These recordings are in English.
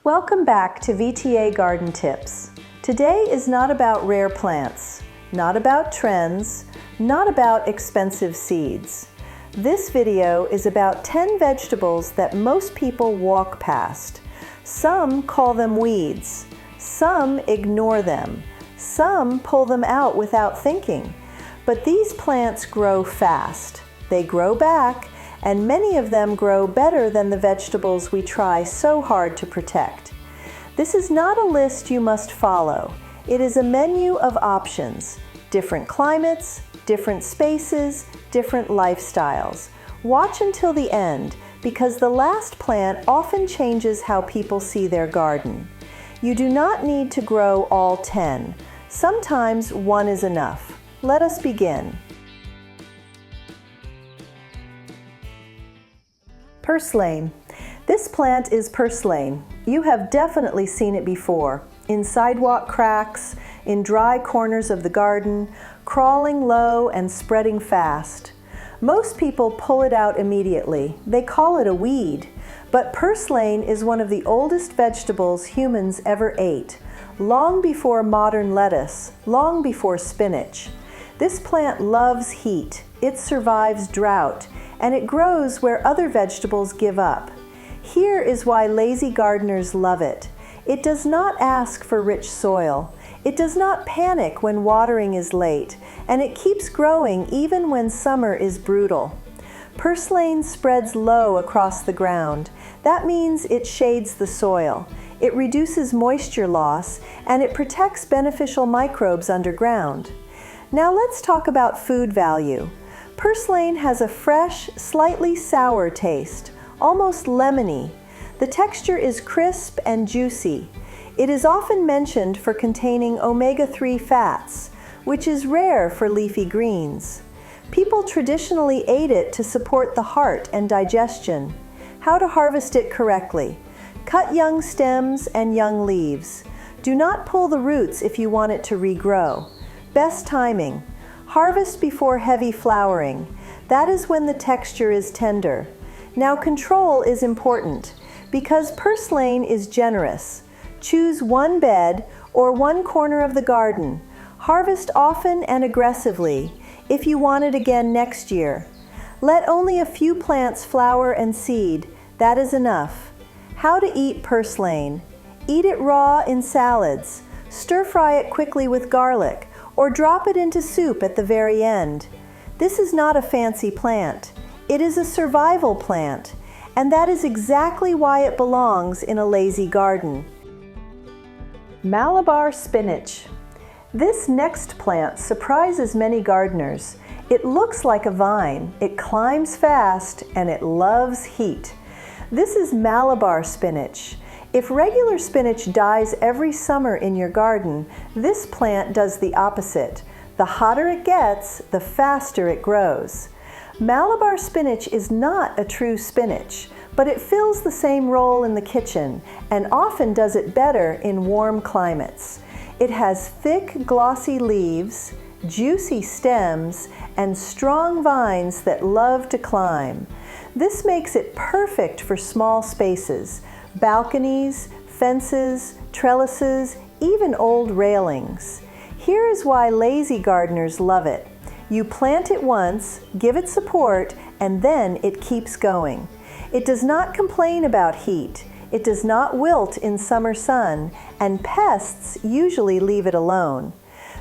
Welcome back to VTA Garden Tips. Today is not about rare plants, not about trends, not about expensive seeds. This video is about 10 vegetables that most people walk past. Some call them weeds, some ignore them, some pull them out without thinking. But these plants grow fast. They grow back, and many of them grow better than the vegetables we try so hard to protect. This is not a list you must follow. It is a menu of options, different climates, different spaces, different lifestyles. Watch until the end, because the last plant often changes how people see their garden. You do not need to grow all 10. Sometimes one is enough. Let us begin. Purslane. This plant is purslane. You have definitely seen it before, in sidewalk cracks, in dry corners of the garden, crawling low and spreading fast. Most people pull it out immediately. They call it a weed, but purslane is one of the oldest vegetables humans ever ate, long before modern lettuce, long before spinach. This plant loves heat. It survives drought, and it grows where other vegetables give up. Here is why lazy gardeners love it. It does not ask for rich soil. It does not panic when watering is late, and it keeps growing even when summer is brutal. Purslane spreads low across the ground. That means it shades the soil. It reduces moisture loss, and it protects beneficial microbes underground. Now let's talk about food value. Purslane has a fresh, slightly sour taste, almost lemony. The texture is crisp and juicy. It is often mentioned for containing omega-3 fats, which is rare for leafy greens. People traditionally ate it to support the heart and digestion. How to harvest it correctly. Cut young stems and young leaves. Do not pull the roots if you want it to regrow. Best timing. Harvest before heavy flowering. That is when the texture is tender. Now control is important because purslane is generous. Choose one bed or one corner of the garden. Harvest often and aggressively if you want it again next year. Let only a few plants flower and seed. That is enough. How to eat purslane. Eat it raw in salads. Stir fry it quickly with garlic, or drop it into soup at the very end. This is not a fancy plant. It is a survival plant, and that is exactly why it belongs in a lazy garden. Malabar spinach. This next plant surprises many gardeners. It looks like a vine, it climbs fast, and it loves heat. This is Malabar spinach. If regular spinach dies every summer in your garden, this plant does the opposite. The hotter it gets, the faster it grows. Malabar spinach is not a true spinach, but it fills the same role in the kitchen and often does it better in warm climates. It has thick, glossy leaves, juicy stems, and strong vines that love to climb. This makes it perfect for small spaces. Balconies, fences, trellises, even old railings. Here is why lazy gardeners love it. You plant it once, give it support, and then it keeps going. It does not complain about heat. It does not wilt in summer sun, and pests usually leave it alone.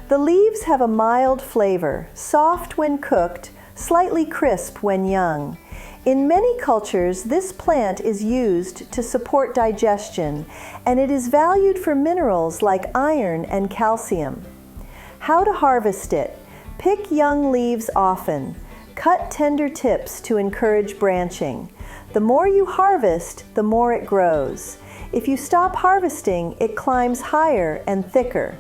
The leaves have a mild flavor, soft when cooked, slightly crisp when young. In many cultures, this plant is used to support digestion, and it is valued for minerals like iron and calcium. How to harvest it. Pick young leaves often. Cut tender tips to encourage branching. The more you harvest, the more it grows. If you stop harvesting, it climbs higher and thicker.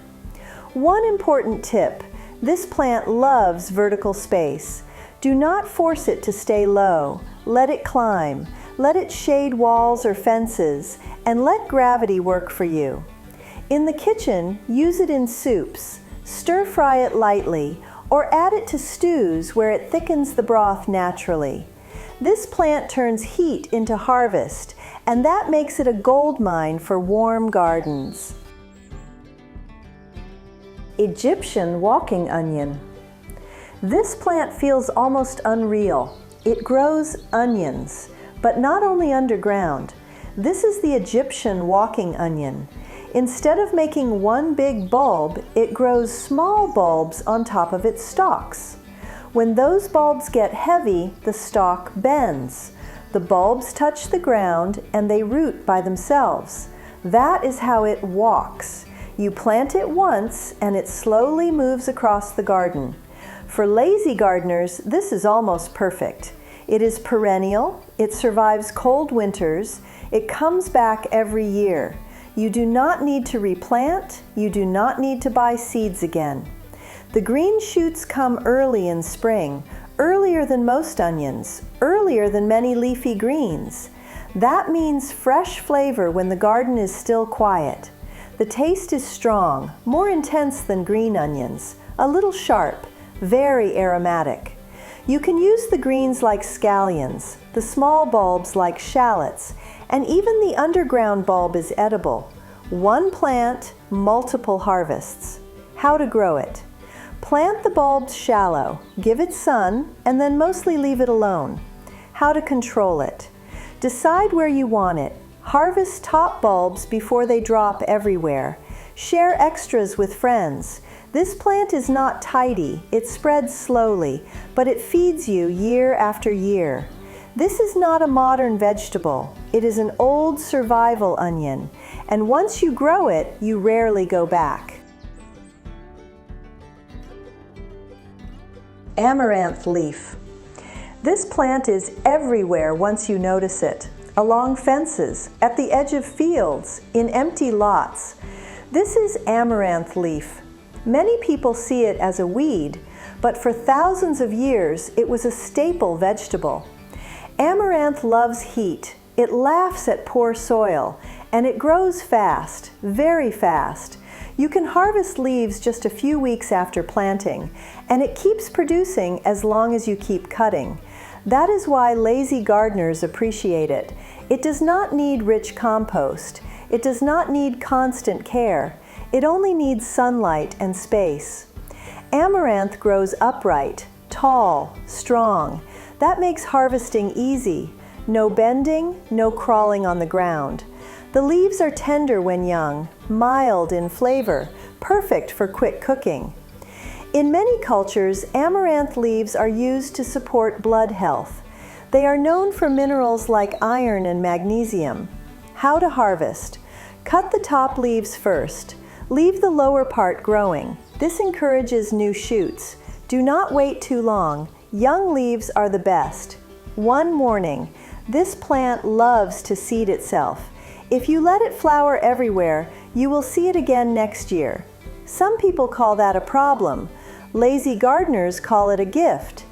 One important tip. This plant loves vertical space. Do not force it to stay low. Let it climb. Let it shade walls or fences, and let gravity work for you. In the kitchen, use it in soups. Stir fry it lightly, or add it to stews where it thickens the broth naturally. This plant turns heat into harvest, and that makes it a gold mine for warm gardens. Egyptian walking onion. This plant feels almost unreal. It grows onions, but not only underground. This is the Egyptian walking onion. Instead of making one big bulb, it grows small bulbs on top of its stalks. When those bulbs get heavy, the stalk bends. The bulbs touch the ground and they root by themselves. That is how it walks. You plant it once and it slowly moves across the garden. For lazy gardeners, this is almost perfect. It is perennial, it survives cold winters, it comes back every year. You do not need to replant, you do not need to buy seeds again. The green shoots come early in spring, earlier than most onions, earlier than many leafy greens. That means fresh flavor when the garden is still quiet. The taste is strong, more intense than green onions, a little sharp, very aromatic. You can use the greens like scallions, the small bulbs like shallots, and even the underground bulb is edible. One plant, multiple harvests. How to grow it? Plant the bulbs shallow, give it sun, and then mostly leave it alone. How to control it? Decide where you want it. Harvest top bulbs before they drop everywhere. Share extras with friends. This plant is not tidy, it spreads slowly, but it feeds you year after year. This is not a modern vegetable. It is an old survival onion, and once you grow it, you rarely go back. Amaranth leaf. This plant is everywhere once you notice it. Along fences, at the edge of fields, in empty lots. This is amaranth leaf. Many people see it as a weed, but for thousands of years it was a staple vegetable. Amaranth loves heat. It laughs at poor soil, and it grows fast, very fast. You can harvest leaves just a few weeks after planting, and it keeps producing as long as you keep cutting. That is why lazy gardeners appreciate it. It does not need rich compost. It does not need constant care. It only needs sunlight and space. Amaranth grows upright, tall, strong. That makes harvesting easy. No bending, no crawling on the ground. The leaves are tender when young, mild in flavor, perfect for quick cooking. In many cultures, amaranth leaves are used to support blood health. They are known for minerals like iron and magnesium. How to harvest? Cut the top leaves first. Leave the lower part growing. This encourages new shoots. Do not wait too long. Young leaves are the best. One warning: this plant loves to seed itself. If you let it flower everywhere, you will see it again next year. Some people call that a problem. Lazy gardeners call it a gift.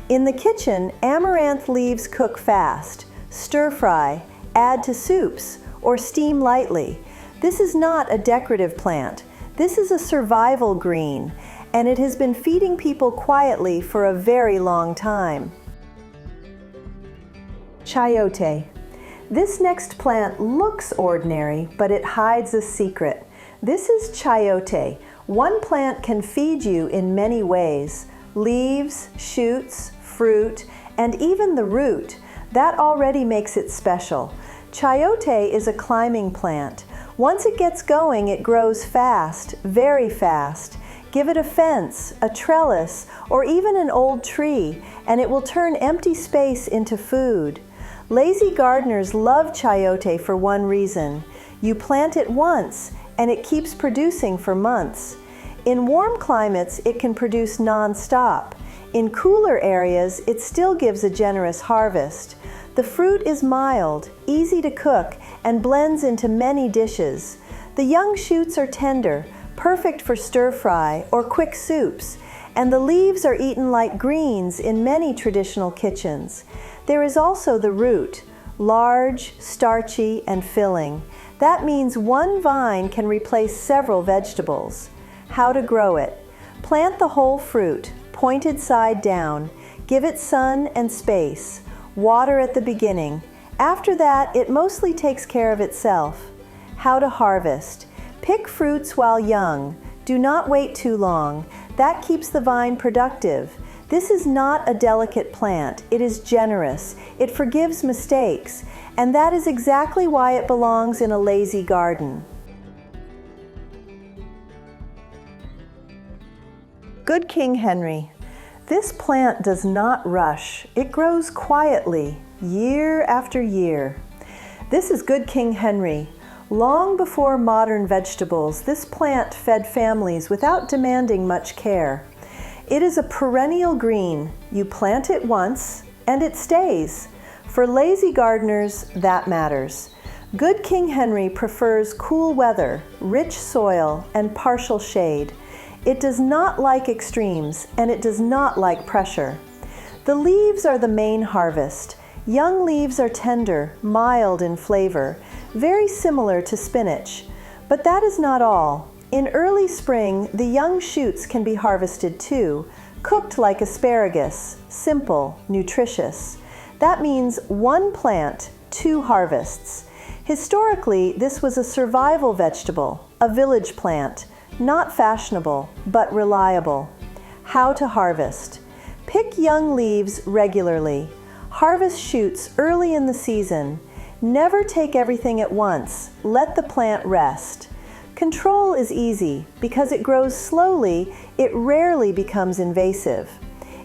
In the kitchen, amaranth leaves cook fast. Stir fry, add to soups, or steam lightly. This is not a decorative plant. This is a survival green, and it has been feeding people quietly for a very long time. Chayote. This next plant looks ordinary, but it hides a secret. This is chayote. One plant can feed you in many ways. Leaves, shoots, fruit, and even the root. That already makes it special. Chayote is a climbing plant. Once it gets going, it grows fast, very fast. Give it a fence, a trellis, or even an old tree, and it will turn empty space into food. Lazy gardeners love chayote for one reason. You plant it once, and it keeps producing for months. In warm climates, it can produce non-stop. In cooler areas, it still gives a generous harvest. The fruit is mild, easy to cook, and blends into many dishes. The young shoots are tender, perfect for stir-fry or quick soups, and the leaves are eaten like greens in many traditional kitchens. There is also the root, large, starchy, and filling. That means one vine can replace several vegetables. How to grow it? Plant the whole fruit, pointed side down. Give it sun and space. Water at the beginning. After that, it mostly takes care of itself. How to harvest. Pick fruits while young. Do not wait too long. That keeps the vine productive. This is not a delicate plant. It is generous. It forgives mistakes. And that is exactly why it belongs in a lazy garden. Good King Henry. This plant does not rush. It grows quietly, year after year. This is Good King Henry. Long before modern vegetables, this plant fed families without demanding much care. It is a perennial green. You plant it once, and it stays. For lazy gardeners, that matters. Good King Henry prefers cool weather, rich soil, and partial shade. It does not like extremes, and it does not like pressure. The leaves are the main harvest. Young leaves are tender, mild in flavor, very similar to spinach. But that is not all. In early spring, the young shoots can be harvested too, cooked like asparagus, simple, nutritious. That means one plant, two harvests. Historically, this was a survival vegetable, a village plant. Not fashionable, but reliable. How to harvest. Pick young leaves regularly. Harvest shoots early in the season. Never take everything at once. Let the plant rest. Control is easy. Because it grows slowly, it rarely becomes invasive.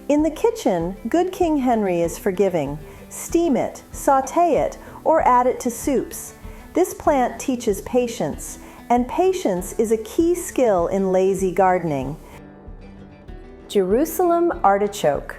In the kitchen, Good King Henry is forgiving. Steam it, sauté it, or add it to soups. This plant teaches patience. And patience is a key skill in lazy gardening. Jerusalem artichoke.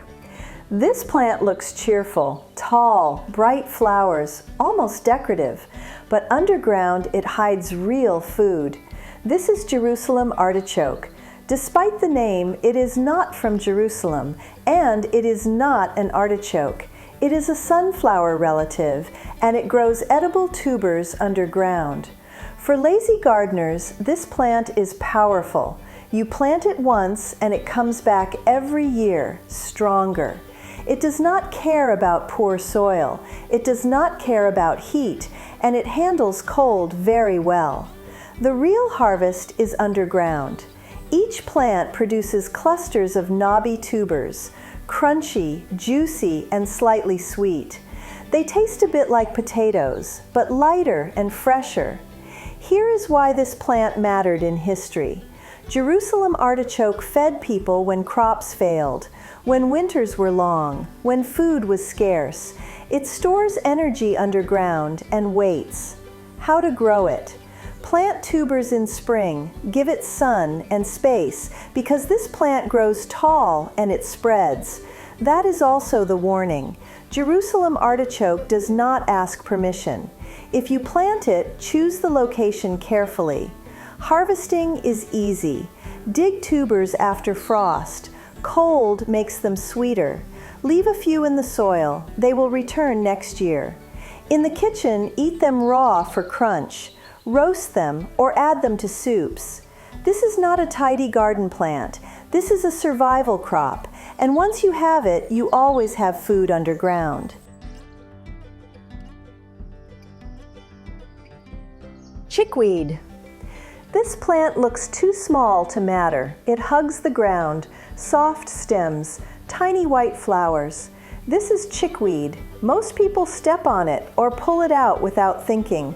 This plant looks cheerful, tall, bright flowers, almost decorative, but underground it hides real food. This is Jerusalem artichoke. Despite the name, it is not from Jerusalem, and it is not an artichoke. It is a sunflower relative, and it grows edible tubers underground. For lazy gardeners, this plant is powerful. You plant it once and it comes back every year, stronger. It does not care about poor soil. It does not care about heat, and it handles cold very well. The real harvest is underground. Each plant produces clusters of knobby tubers, crunchy, juicy, and slightly sweet. They taste a bit like potatoes, but lighter and fresher. Here is why this plant mattered in history. Jerusalem artichoke fed people when crops failed, when winters were long, when food was scarce. It stores energy underground and waits. How to grow it. Plant tubers in spring, give it sun and space, because this plant grows tall and it spreads. That is also the warning. Jerusalem artichoke does not ask permission. If you plant it, choose the location carefully. Harvesting is easy. Dig tubers after frost. Cold makes them sweeter. Leave a few in the soil. They will return next year. In the kitchen, eat them raw for crunch. Roast them or add them to soups. This is not a tidy garden plant. This is a survival crop. And once you have it, you always have food underground. Chickweed. This plant looks too small to matter. It hugs the ground, soft stems, tiny white flowers. This is chickweed. Most people step on it or pull it out without thinking.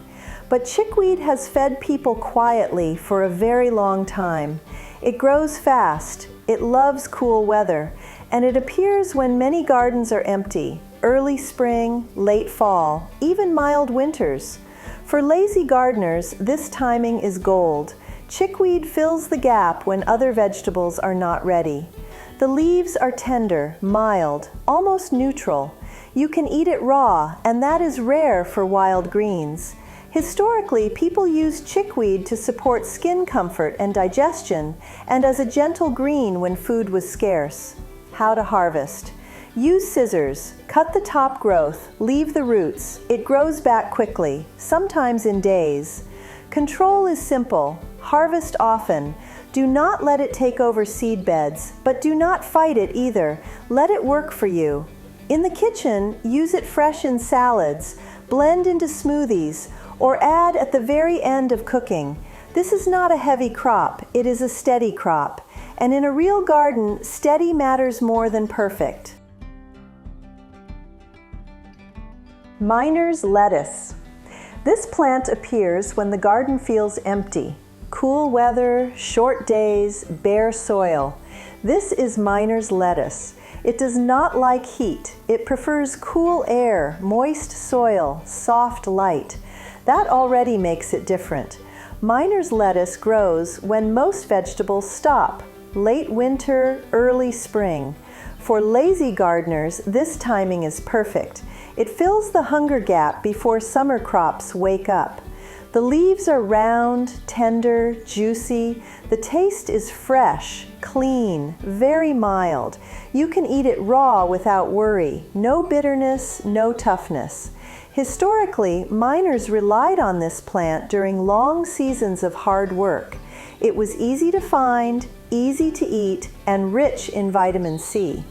But chickweed has fed people quietly for a very long time. It grows fast, it loves cool weather, and it appears when many gardens are empty, early spring, late fall, even mild winters. For lazy gardeners, this timing is gold. Chickweed fills the gap when other vegetables are not ready. The leaves are tender, mild, almost neutral. You can eat it raw, and that is rare for wild greens. Historically, people used chickweed to support skin comfort and digestion, and as a gentle green when food was scarce. How to harvest. Use scissors. Cut the top growth. Leave the roots. It grows back quickly, sometimes in days. Control is simple. Harvest often. Do not let it take over seed beds, but do not fight it either. Let it work for you. In the kitchen, use it fresh in salads, blend into smoothies, or add at the very end of cooking. This is not a heavy crop, it is a steady crop. And in a real garden, steady matters more than perfect. Miner's lettuce. This plant appears when the garden feels empty. Cool weather, short days, bare soil. This is miner's lettuce. It does not like heat. It prefers cool air, moist soil, soft light. That already makes it different. Miner's lettuce grows when most vegetables stop, late winter, early spring. For lazy gardeners, this timing is perfect. It fills the hunger gap before summer crops wake up. The leaves are round, tender, juicy. The taste is fresh, clean, very mild. You can eat it raw without worry. No bitterness, no toughness. Historically, miners relied on this plant during long seasons of hard work. It was easy to find, easy to eat, and rich in vitamin C.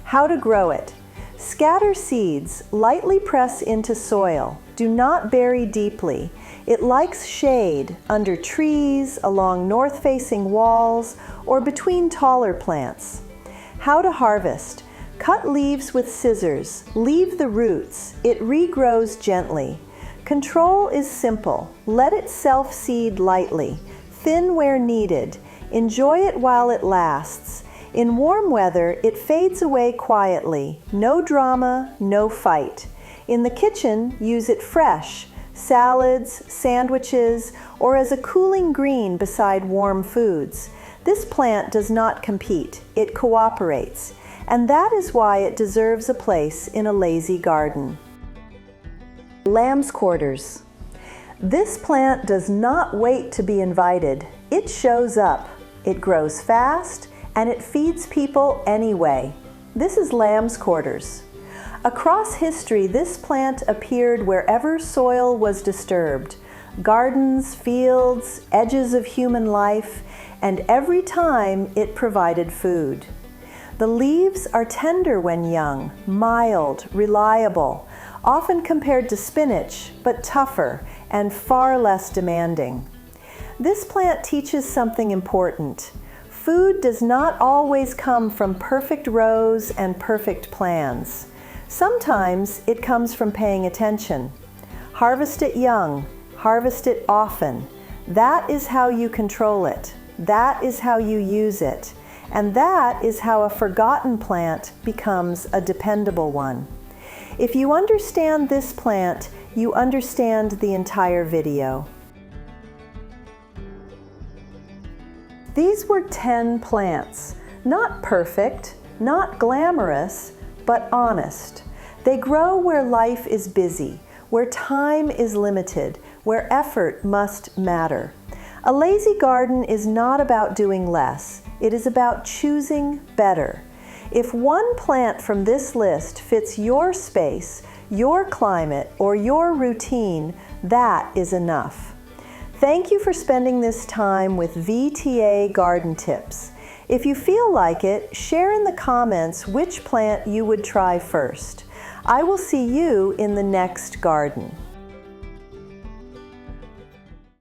How to grow it. Scatter seeds, lightly press into soil. Do not bury deeply. It likes shade, under trees, along north-facing walls, or between taller plants. How to harvest. Cut leaves with scissors. Leave the roots. It regrows gently. Control is simple. Let it self-seed lightly. Thin where needed. Enjoy it while it lasts. In warm weather, it fades away quietly. No drama, no fight. In the kitchen, use it fresh. Salads, sandwiches, or as a cooling green beside warm foods. This plant does not compete, it cooperates, and that is why it deserves a place in a lazy garden. Lamb's quarters. This plant does not wait to be invited. It shows up. It grows fast, and it feeds people anyway. This is lamb's quarters. Across history, this plant appeared wherever soil was disturbed, gardens, fields, edges of human life, and every time it provided food. The leaves are tender when young, mild, reliable, often compared to spinach, but tougher and far less demanding. This plant teaches something important. Food does not always come from perfect rows and perfect plans. Sometimes it comes from paying attention. Harvest it young, harvest it often. That is how you control it. That is how you use it. And that is how a forgotten plant becomes a dependable one. If you understand this plant, you understand the entire video. These were 10 plants. Not perfect, not glamorous, but honest. They grow where life is busy, where time is limited, where effort must matter. A lazy garden is not about doing less. It is about choosing better. If one plant from this list fits your space, your climate, or your routine, that is enough. Thank you for spending this time with VTA Garden Tips. If you feel like it, share in the comments which plant you would try first. I will see you in the next garden.